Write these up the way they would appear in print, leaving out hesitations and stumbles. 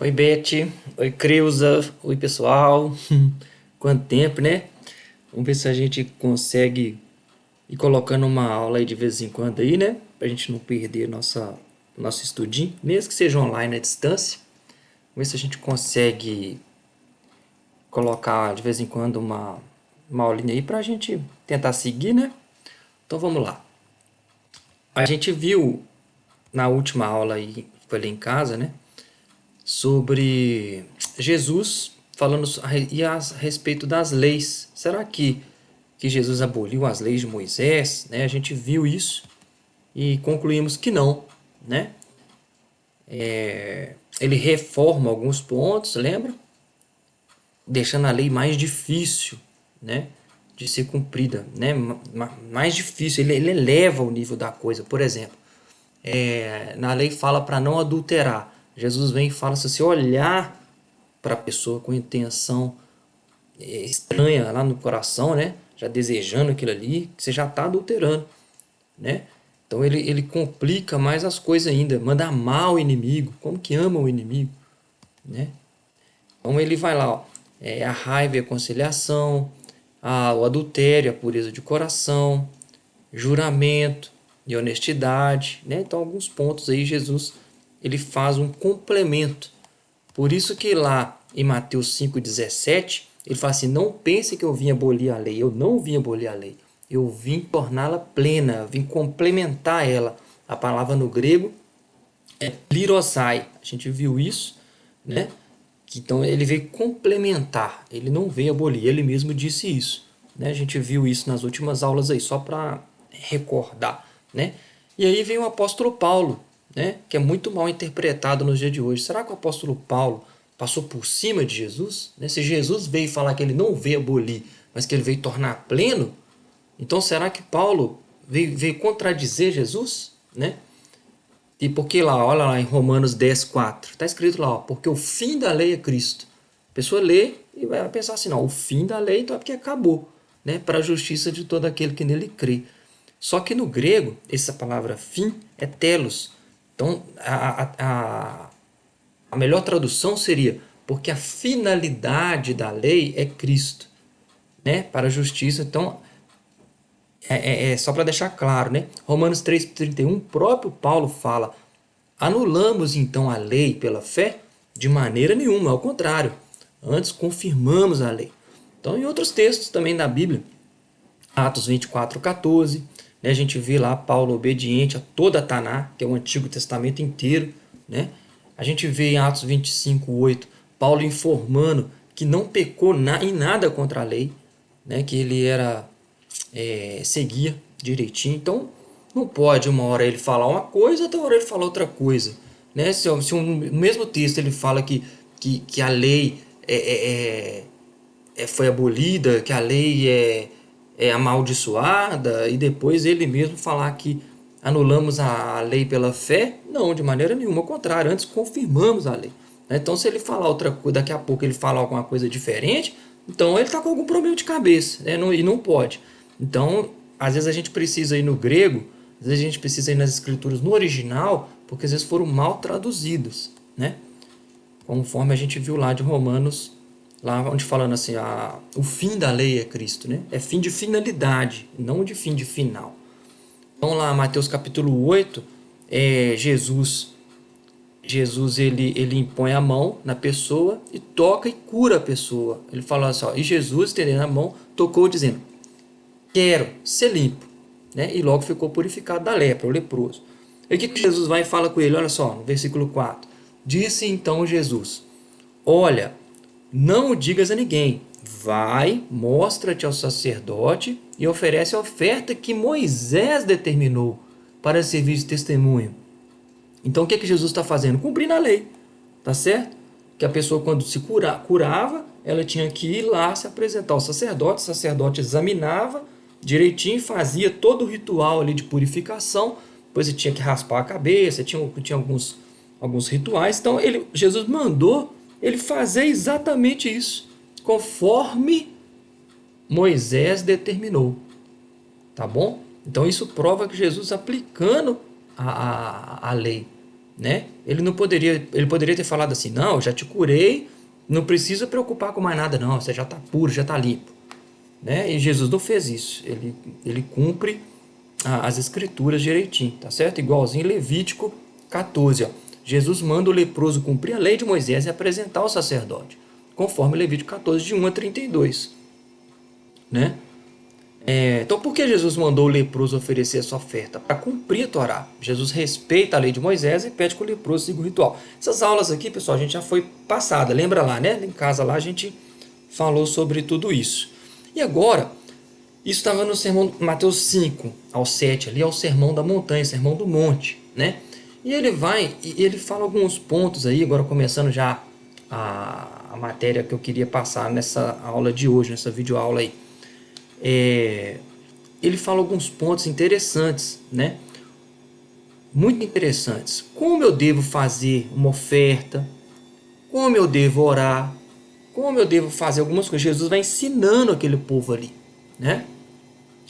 Oi, Beth. Oi, Creuza. Oi, pessoal. Quanto tempo, né? Vamos ver se a gente consegue ir colocando uma aula aí de vez em quando aí, né? Pra gente não perder nosso estudinho, mesmo que seja online à distância. Vamos ver se a gente consegue colocar de vez em quando uma aulinha aí pra gente tentar seguir, né? Então vamos lá. A gente viu na última aula aí, foi ali em casa, né? Sobre Jesus falando a respeito das leis. Será que Jesus aboliu as leis de Moisés? Né? A gente viu isso e concluímos que não. Né? Ele reforma alguns pontos, lembra? Deixando a lei mais difícil, né? De ser cumprida, né? Mais difícil, ele eleva o nível da coisa. Por exemplo, na lei fala para não adulterar. Jesus vem e fala: se você olhar para a pessoa com intenção estranha lá no coração, né? Já desejando aquilo ali, que você já está adulterando, né? Então ele complica mais as coisas ainda, manda amar o inimigo, como que ama o inimigo, né? Então ele vai lá, ó, a raiva e a conciliação, o adultério, a pureza de coração, juramento e honestidade, né? Então alguns pontos aí Jesus ele faz um complemento. Por isso que lá em Mateus 5,17, ele fala assim: não pense que eu vim abolir a lei. Eu não vim abolir a lei. Eu vim torná-la plena, eu vim complementar ela. A palavra no grego é plirosai. A gente viu isso, né? Então ele veio complementar, ele não veio abolir, ele mesmo disse isso. Né? A gente viu isso nas últimas aulas aí, só para recordar. Né? E aí vem o apóstolo Paulo, né? Que é muito mal interpretado nos dias de hoje. Será que o apóstolo Paulo passou por cima de Jesus? Né? Se Jesus veio falar que ele não veio abolir, mas que ele veio tornar pleno, então será que Paulo veio contradizer Jesus? Né? E porque lá, olha lá em Romanos 10:4, está escrito lá, ó, porque o fim da lei é Cristo. A pessoa lê e vai pensar assim: não, o fim da lei então é porque acabou, né? Para a justiça de todo aquele que nele crê. Só que no grego, essa palavra fim é telos. Então, a melhor tradução seria: porque a finalidade da lei é Cristo, né? Para a justiça. Então, só para deixar claro, né? Romanos 3,31, o próprio Paulo fala: anulamos então a lei pela fé? De maneira nenhuma, ao contrário, antes confirmamos a lei. Então, em outros textos também da Bíblia, Atos 24:14, né, a gente vê lá Paulo obediente a toda a Taná, que é o Antigo Testamento inteiro. Né? A gente vê em Atos 25:8, Paulo informando que não pecou em nada contra a lei, né, que ele seguia direitinho. Então, não pode uma hora ele falar uma coisa, outra hora ele falar outra coisa. Né? Se no mesmo texto ele fala que a lei foi abolida, que a lei é amaldiçoada, e depois ele mesmo falar que anulamos a lei pela fé, não, de maneira nenhuma, ao contrário, antes confirmamos a lei. Né? Então, se ele falar outra coisa, daqui a pouco ele fala alguma coisa diferente, então ele está com algum problema de cabeça, né? E não pode. Então, às vezes a gente precisa ir no grego, às vezes a gente precisa ir nas escrituras no original, porque às vezes foram mal traduzidas, né? Conforme a gente viu lá de Romanos, lá onde falando assim, o fim da lei é Cristo, né? É fim de finalidade, não de fim de final. Então lá, Mateus capítulo 8, Jesus ele impõe a mão na pessoa e toca e cura a pessoa. Ele fala assim, ó, e Jesus, estendendo a mão, tocou dizendo: quero ser limpo. Né? E logo ficou purificado da lepra, o leproso. E o que Jesus vai e fala com ele? Olha só, no versículo 4. Disse então Jesus: olha, não o digas a ninguém. Vai, mostra-te ao sacerdote e oferece a oferta que Moisés determinou para servir de testemunho. Então o que Jesus está fazendo? Cumprindo a lei. Tá certo? Que a pessoa, quando se curava, ela tinha que ir lá se apresentar ao sacerdote. O sacerdote examinava direitinho, fazia todo o ritual ali de purificação. Depois ele tinha que raspar a cabeça, tinha alguns rituais. Então Jesus mandou ele fazer exatamente isso, conforme Moisés determinou. Tá bom? Então isso prova que Jesus aplicando a lei. né? Ele poderia ter falado assim: não, eu já te curei, não precisa preocupar com mais nada, não, você já está puro, já está limpo, né? E Jesus não fez isso, ele cumpre as escrituras direitinho, tá certo? Igualzinho Levítico 14, ó. Jesus manda o leproso cumprir a lei de Moisés e apresentar ao sacerdote, conforme Levítico 14, de 1 a 32, né? Então, por que Jesus mandou o leproso oferecer essa oferta? Para cumprir a Torá. Jesus respeita a lei de Moisés e pede que o leproso siga o ritual. Essas aulas aqui, pessoal, a gente já foi passada. Lembra lá, né? Em casa lá a gente falou sobre tudo isso. E agora, isso estava no sermão Mateus 5 ao 7, ali é o sermão da montanha, sermão do monte, né? E ele fala alguns pontos aí, agora começando já a matéria que eu queria passar nessa aula de hoje, nessa videoaula aí. Ele fala alguns pontos interessantes, né? Muito interessantes. Como eu devo fazer uma oferta? Como eu devo orar? Como eu devo fazer algumas coisas? Jesus vai ensinando aquele povo ali, né?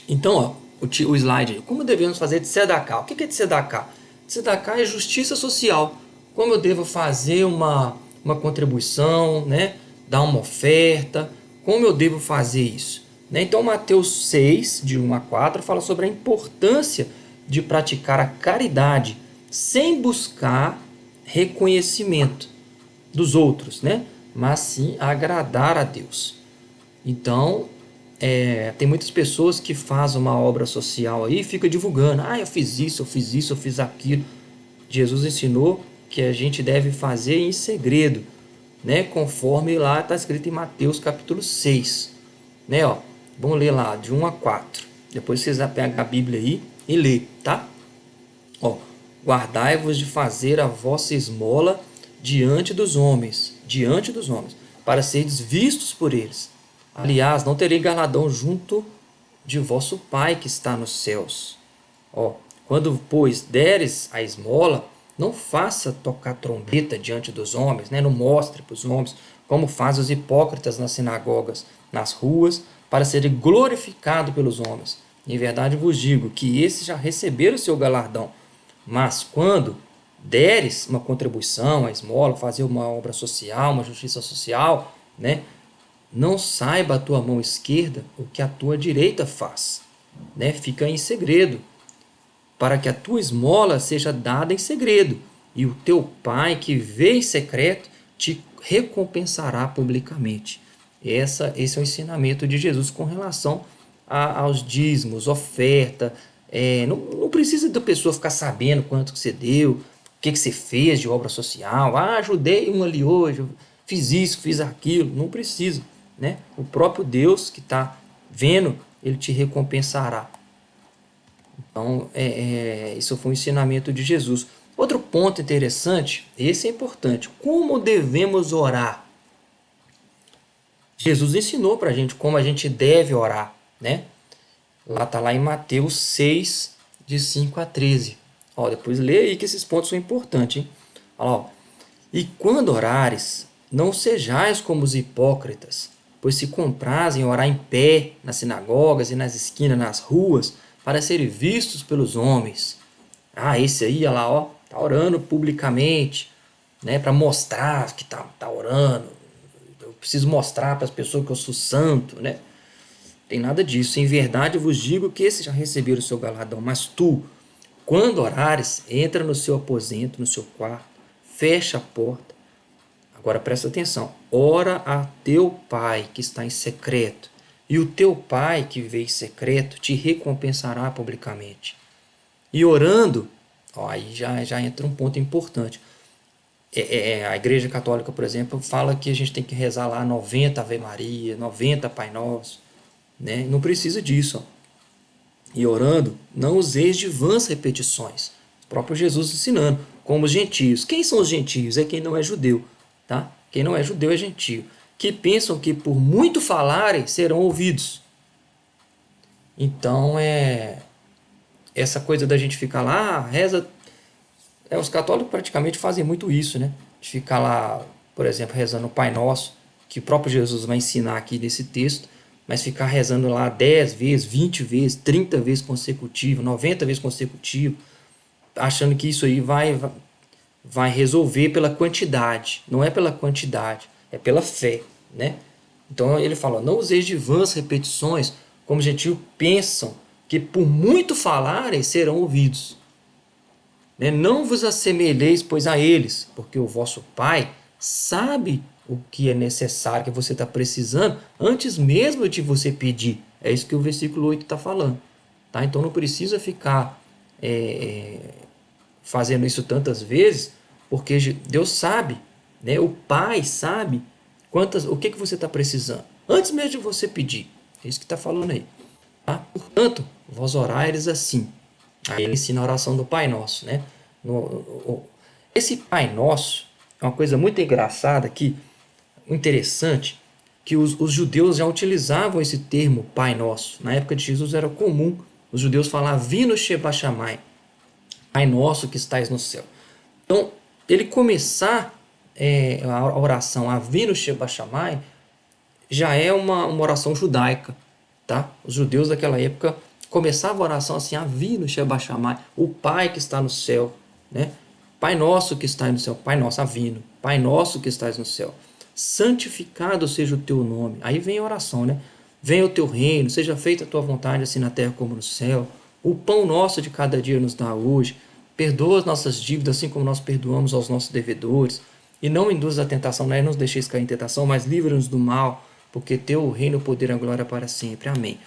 Então, ó, o slide, como devemos fazer de tzedakah? O que é de tzedakah? Tzedakah é justiça social. Como eu devo fazer uma contribuição, né? Dar uma oferta? Como eu devo fazer isso? Né? Então, Mateus 6, de 1 a 4, fala sobre a importância de praticar a caridade sem buscar reconhecimento dos outros, né? Mas sim agradar a Deus. Então, tem muitas pessoas que fazem uma obra social aí e ficam divulgando. Ah, eu fiz isso, eu fiz isso, eu fiz aquilo. Jesus ensinou que a gente deve fazer em segredo, né? Conforme lá está escrito em Mateus capítulo 6. Né, ó, vamos ler lá, de 1 a 4. Depois vocês pegam a Bíblia aí e lê, tá? Ó, guardai-vos de fazer a vossa esmola diante dos homens, para seres vistos por eles. Aliás, não terei galardão junto de vosso Pai que está nos céus. Ó, quando, pois, deres a esmola, não faça tocar trombeta diante dos homens, né? Não mostre para os homens, como fazem os hipócritas nas sinagogas, nas ruas, para serem glorificados pelos homens. Em verdade vos digo que esses já receberam o seu galardão. Mas quando deres uma contribuição, a esmola, fazer uma obra social, uma justiça social, né? Não saiba a tua mão esquerda o que a tua direita faz, né? Fica em segredo, para que a tua esmola seja dada em segredo, e o teu Pai que vê em secreto te recompensará publicamente. Esse é o ensinamento de Jesus com relação aos dízimos, oferta. Não precisa da pessoa ficar sabendo quanto que você deu, o que você fez de obra social. Ah, ajudei um ali hoje, fiz isso, fiz aquilo. Não precisa, né? O próprio Deus que está vendo, ele te recompensará. Então, isso foi um ensinamento de Jesus. Outro ponto interessante, esse é importante, como devemos orar? Jesus ensinou para a gente como a gente deve orar, né? Lá está lá em Mateus 6, de 5 a 13. Ó, depois lê aí que esses pontos são importantes, hein? Olha lá, ó. E quando orares, não sejais como os hipócritas, pois se comprazem orar em pé nas sinagogas e nas esquinas, nas ruas, para serem vistos pelos homens. Ah, esse aí, olha lá, ó, tá orando publicamente, né, para mostrar que tá orando. Eu preciso mostrar para as pessoas que eu sou santo, né? Tem nada disso. Em verdade eu vos digo que esses já receberam o seu galardão, mas tu, quando orares, entra no seu aposento, no seu quarto, fecha a porta. Agora presta atenção. Ora a teu Pai que está em secreto, e o teu Pai que vê em secreto te recompensará publicamente. E orando, ó, aí já entra um ponto importante. A Igreja Católica, por exemplo, fala que a gente tem que rezar lá 90 Ave Maria, 90 Pai Nosso, né? Não precisa disso. Ó. E orando, não useis de vãs repetições. O próprio Jesus ensinando, como os gentios. Quem são os gentios? É quem não é judeu, tá? Quem não é judeu é gentio. Que pensam que por muito falarem serão ouvidos. Então, essa coisa da gente ficar lá, reza. Os católicos praticamente fazem muito isso, né? De ficar lá, por exemplo, rezando o Pai Nosso, que o próprio Jesus vai ensinar aqui nesse texto, mas ficar rezando lá 10 vezes, 20 vezes, 30 vezes consecutivo, 90 vezes consecutivo, achando que isso aí vai vai resolver pela quantidade. Não é pela quantidade, é pela fé, né? Então ele fala, não useis de vãs repetições, como os gentios pensam, que por muito falarem serão ouvidos. Né? Não vos assemelheis, pois, a eles, porque o vosso Pai sabe o que é necessário, que você está precisando, antes mesmo de você pedir. É isso que o versículo 8 está falando. Tá? Então não precisa ficar fazendo isso tantas vezes, porque Deus sabe, né? O Pai sabe o que você está precisando, antes mesmo de você pedir. É isso que está falando aí. Tá? Portanto, vós orares assim. Aí ele ensina a oração do Pai Nosso, né? Esse Pai Nosso é uma coisa muito engraçada aqui, interessante, que os judeus já utilizavam esse termo Pai Nosso. Na época de Jesus era comum os judeus falar Vino Sheba Shammai, Pai Nosso que estais no céu. Então, ele começar a oração Avinu Sheba Shammai já é uma oração judaica, tá? Os judeus daquela época começavam a oração assim, Avinu Sheba Shammai, o Pai que está no céu, né? Pai nosso que está no céu, Pai nosso, Avinu, Pai nosso que estás no céu, santificado seja o teu nome. Aí vem a oração, né? Venha o teu reino, seja feita a tua vontade, assim na terra como no céu. O pão nosso de cada dia nos dá hoje. Perdoa as nossas dívidas, assim como nós perdoamos aos nossos devedores. E não induz a tentação, não nos deixeis cair em tentação, mas livra-nos do mal, porque teu o reino, o poder e a glória para sempre. Amém.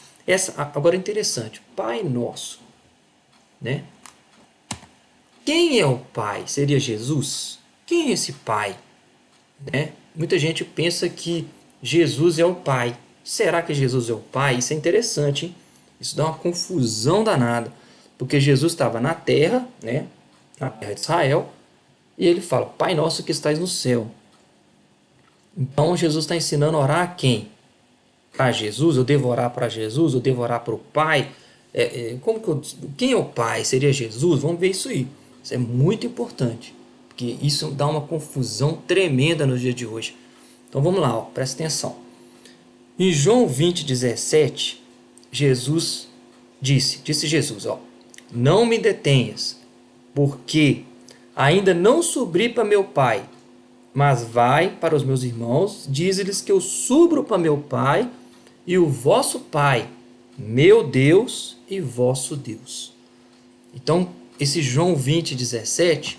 Agora é interessante, Pai Nosso, né? Quem é o Pai? Seria Jesus? Quem é esse Pai? Né? Muita gente pensa que Jesus é o Pai. Será que Jesus é o Pai? Isso é interessante, hein? Isso dá uma confusão danada, porque Jesus estava na terra, né? Na terra de Israel, e ele fala, Pai Nosso que estais no céu. Então Jesus está ensinando a orar a quem? Para Jesus? Eu devo orar para Jesus? Eu devo orar para o Pai? Quem é o Pai? Seria Jesus? Vamos ver isso aí. Isso é muito importante, porque isso dá uma confusão tremenda no dia de hoje. Então vamos lá, ó, presta atenção. Em João 20:17, disse Jesus, ó, não me detenhas, porque ainda não subi para meu Pai, mas vai para os meus irmãos, dize-lhes que eu subo para meu Pai e o vosso Pai, meu Deus e vosso Deus. Então, esse João 20:17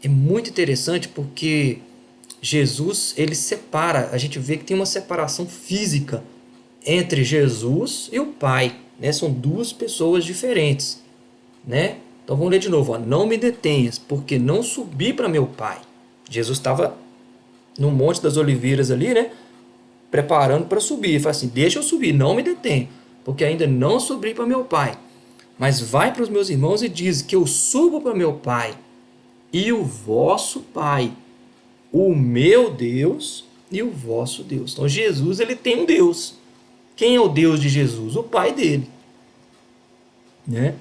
é muito interessante porque Jesus, ele separa, a gente vê que tem uma separação física entre Jesus e o Pai, né? São duas pessoas diferentes, né? Então vamos ler de novo, ó. Não me detenhas, porque não subi para meu Pai. Jesus estava no Monte das Oliveiras ali, né? Preparando para subir. Ele fala assim, deixa eu subir, não me detenha, porque ainda não subi para meu Pai. Mas vai para os meus irmãos e diz que eu subo para meu Pai e o vosso Pai, o meu Deus e o vosso Deus. Então Jesus, ele tem um Deus. Quem é o Deus de Jesus? O Pai dele, né?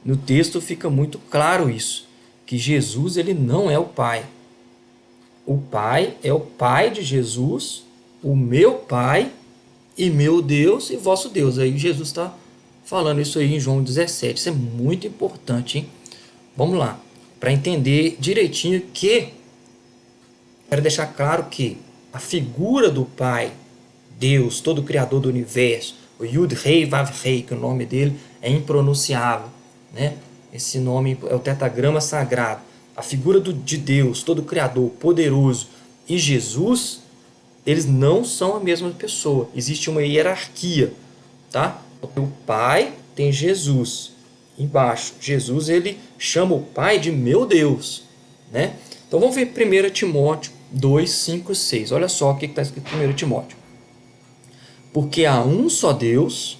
No texto fica muito claro isso, que Jesus, ele não é o Pai. O Pai é o Pai de Jesus, o meu Pai e meu Deus e vosso Deus. Aí Jesus está falando isso aí em João 17. Isso é muito importante, hein? Vamos lá, para entender direitinho que quero deixar claro que a figura do Pai, Deus, todo criador do universo, o Yud Rei Vav Rei, que o nome dele é impronunciável, né? Esse nome é o tetragrama sagrado. A figura de Deus, todo criador, poderoso, e Jesus, eles não são a mesma pessoa. Existe uma hierarquia, tá? O Pai tem Jesus embaixo. Jesus, ele chama o Pai de meu Deus, né? Então vamos ver 1 Timóteo 2, 5, 6. Olha só o que está escrito em 1 Timóteo. Porque há um só Deus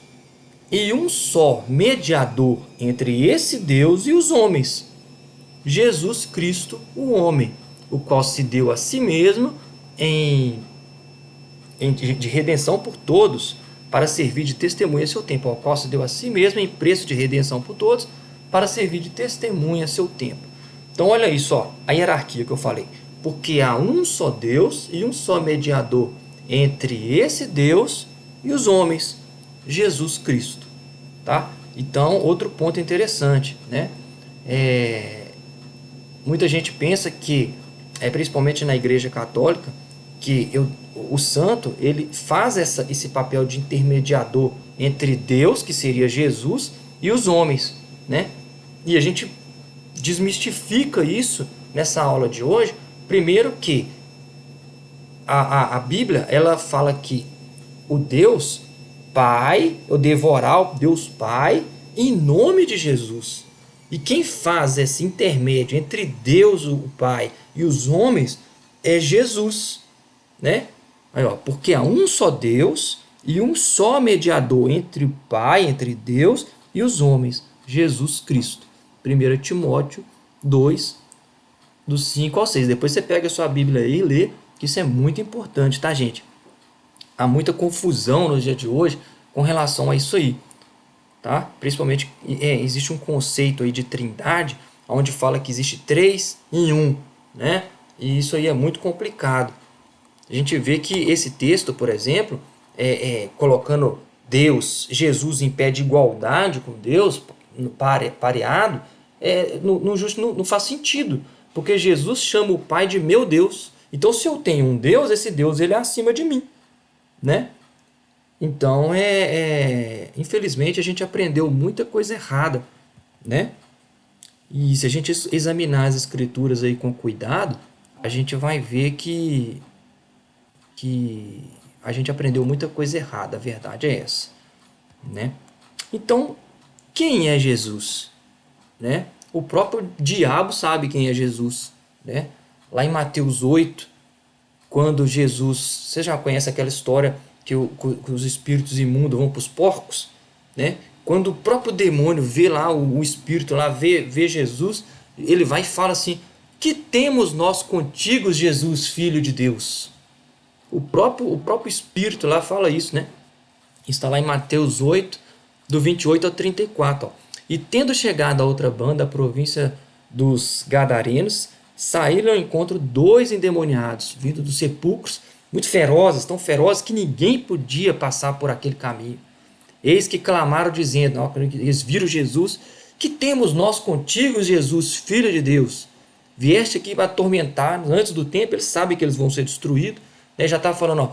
e um só mediador entre esse Deus e os homens, Jesus Cristo, o homem, o qual se deu a si mesmo de redenção por todos, para servir de testemunha a seu tempo, ao qual se deu a si mesmo em preço de redenção por todos, para servir de testemunha a seu tempo. Então olha isso, ó, a hierarquia que eu falei. Porque há um só Deus e um só mediador entre esse Deus e os homens, Jesus Cristo, tá? Então, outro ponto interessante, né? muita gente pensa que, principalmente na Igreja Católica, que o santo ele faz esse papel de intermediador entre Deus, que seria Jesus, e os homens, né? E a gente desmistifica isso nessa aula de hoje. Primeiro que a Bíblia ela fala que o Deus Pai, o devorar o Deus Pai em nome de Jesus. E quem faz esse intermédio entre Deus, o Pai, e os homens é Jesus, né? Aí, ó, porque há um só Deus e um só mediador entre o Pai, entre Deus e os homens, Jesus Cristo. 1 Timóteo 2, do 5 ao 6. Depois você pega a sua Bíblia aí e lê, que isso é muito importante, tá, gente? Há muita confusão no dia de hoje com relação a isso aí, tá? Principalmente existe um conceito aí de trindade, onde fala que existe três em um, né? E isso aí é muito complicado. A gente vê que esse texto, por exemplo, colocando Deus, Jesus em pé de igualdade com Deus, pareado, não faz sentido, porque Jesus chama o Pai de meu Deus. Então, se eu tenho um Deus, esse Deus ele é acima de mim, né? Então, infelizmente, a gente aprendeu muita coisa errada, né? E se a gente examinar as escrituras aí com cuidado, a gente vai ver que a gente aprendeu muita coisa errada, a verdade é essa, né? Então, quem é Jesus, né? O próprio diabo sabe quem é Jesus, né? Lá em Mateus 8, quando Jesus, você já conhece aquela história que os espíritos imundos vão para os porcos, né? Quando o próprio demônio vê lá o espírito lá, vê Jesus, ele vai e fala assim: que temos nós contigo, Jesus, filho de Deus? O próprio espírito lá fala isso, né? Está lá em Mateus 8, do 28 ao 34. Ó. E tendo chegado a outra banda, a província dos Gadarenos, saíram ao encontro dois endemoniados, vindo dos sepulcros, muito ferozes, tão ferozes que ninguém podia passar por aquele caminho. Eis que clamaram dizendo, ó, eles viram Jesus: que temos nós contigo, Jesus, filho de Deus? Vieste aqui para atormentar antes do tempo. Eles sabem que eles vão ser destruídos, né? Já estava falando, ó,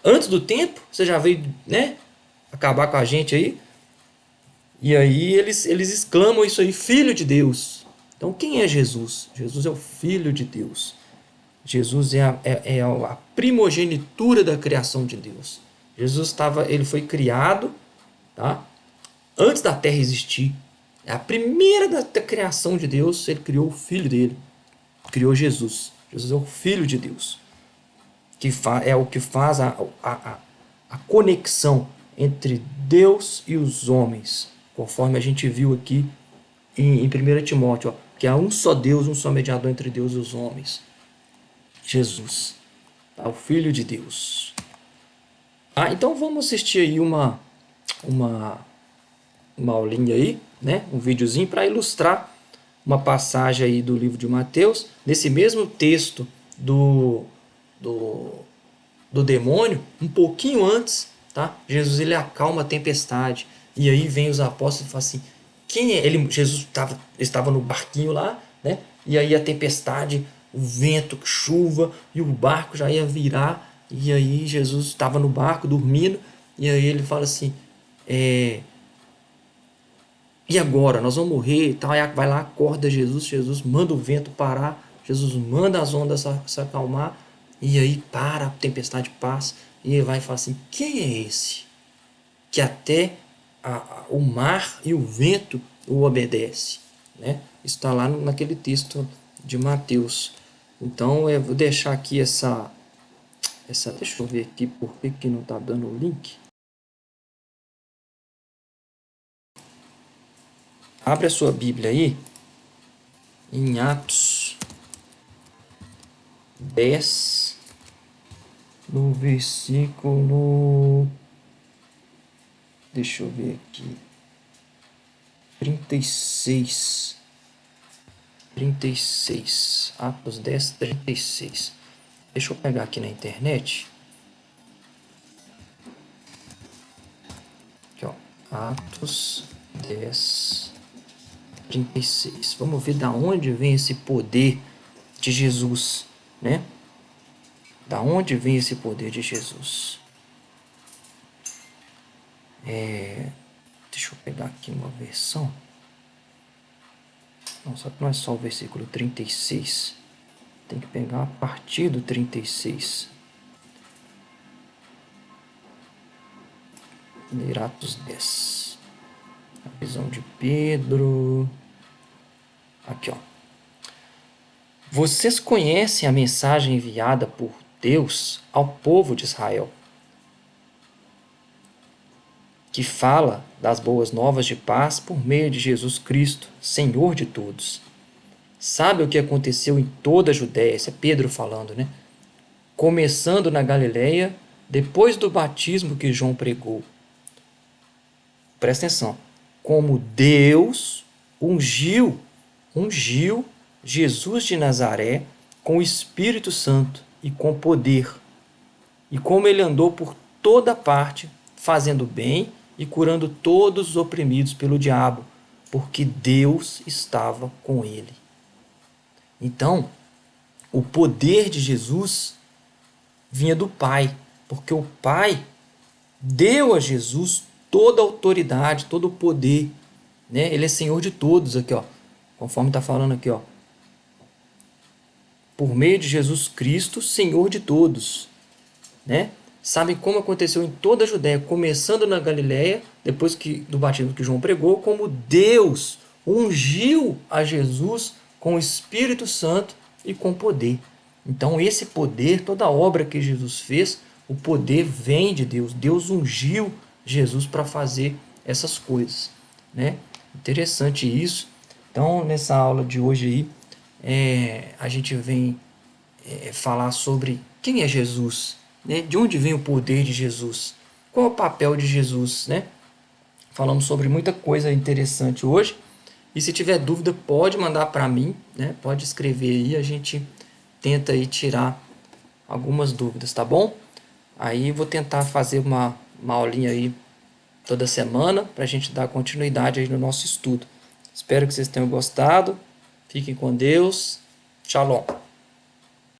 antes do tempo, você já veio, né, acabar com a gente aí. E aí eles exclamam isso aí: filho de Deus. Então quem é Jesus? Jesus é o filho de Deus. Jesus é a primogenitura da criação de Deus. Jesus ele foi criado, tá? Antes da terra existir. É a primeira da criação de Deus. Ele criou o filho dele, criou Jesus. Jesus é o filho de Deus, que é o que faz a conexão entre Deus e os homens, conforme a gente viu aqui em 1 Timóteo, ó, que há um só Deus, um só mediador entre Deus e os homens, Jesus, tá? O Filho de Deus. Então vamos assistir aí uma, uma aulinha aí, né? Um videozinho para ilustrar uma passagem aí do livro de Mateus, nesse mesmo texto do, do demônio, um pouquinho antes, tá? Jesus ele acalma a tempestade, e aí vem os apóstolos e falam assim: quem é ele? Jesus estava no barquinho lá, né? E aí a tempestade, o vento, chuva, e o barco já ia virar, e aí Jesus estava no barco dormindo, e aí ele fala assim: e agora? Nós vamos morrer e tal. Aí vai lá, acorda Jesus, Jesus manda o vento parar, Jesus manda as ondas se acalmar, e aí para, a tempestade passa, e ele vai falar assim: quem é esse? Que até o mar e o vento o obedecem, né? Está lá naquele texto de Mateus. Então eu vou deixar aqui deixa eu ver aqui por que não está dando o link. Abre a sua Bíblia aí em Atos 10, no versículo, deixa eu ver aqui, 36. Atos 10, 36. Deixa eu pegar aqui na internet. Aqui, ó. Atos 10, 36. Vamos ver da onde vem esse poder de Jesus, né? Da onde vem esse poder de Jesus? Deixa eu pegar aqui uma versão. Não, só que não é só o versículo 36. Tem que pegar a partir do 36. Atos 10. A visão de Pedro. Aqui, ó. Vocês conhecem a mensagem enviada por Deus ao povo de Israel, que fala das boas novas de paz por meio de Jesus Cristo, Senhor de todos. Sabe o que aconteceu em toda a Judéia? Esse é Pedro falando, né? Começando na Galileia, depois do batismo que João pregou. Presta atenção. Como Deus ungiu Jesus de Nazaré com o Espírito Santo e com poder. E como ele andou por toda parte, fazendo bem e curando todos os oprimidos pelo diabo, porque Deus estava com ele. Então, o poder de Jesus vinha do Pai, porque o Pai deu a Jesus toda a autoridade, todo o poder, né? Ele é Senhor de todos aqui, ó. Conforme está falando aqui, ó. Por meio de Jesus Cristo, Senhor de todos, né? Sabem como aconteceu em toda a Judéia, começando na Galileia, depois do batismo que João pregou, como Deus ungiu a Jesus com o Espírito Santo e com poder. Então esse poder, toda a obra que Jesus fez, o poder vem de Deus. Deus ungiu Jesus para fazer essas coisas, né? Interessante isso. Então nessa aula de hoje aí, a gente vem falar sobre quem é Jesus, né? De onde vem o poder de Jesus, qual é o papel de Jesus, né? Falamos sobre muita coisa interessante hoje. E se tiver dúvida, pode mandar para mim, né? Pode escrever aí, a gente tenta aí tirar algumas dúvidas, tá bom? Aí vou tentar fazer uma aulinha aí toda semana para a gente dar continuidade aí no nosso estudo. Espero que vocês tenham gostado. Fiquem com Deus. Shalom.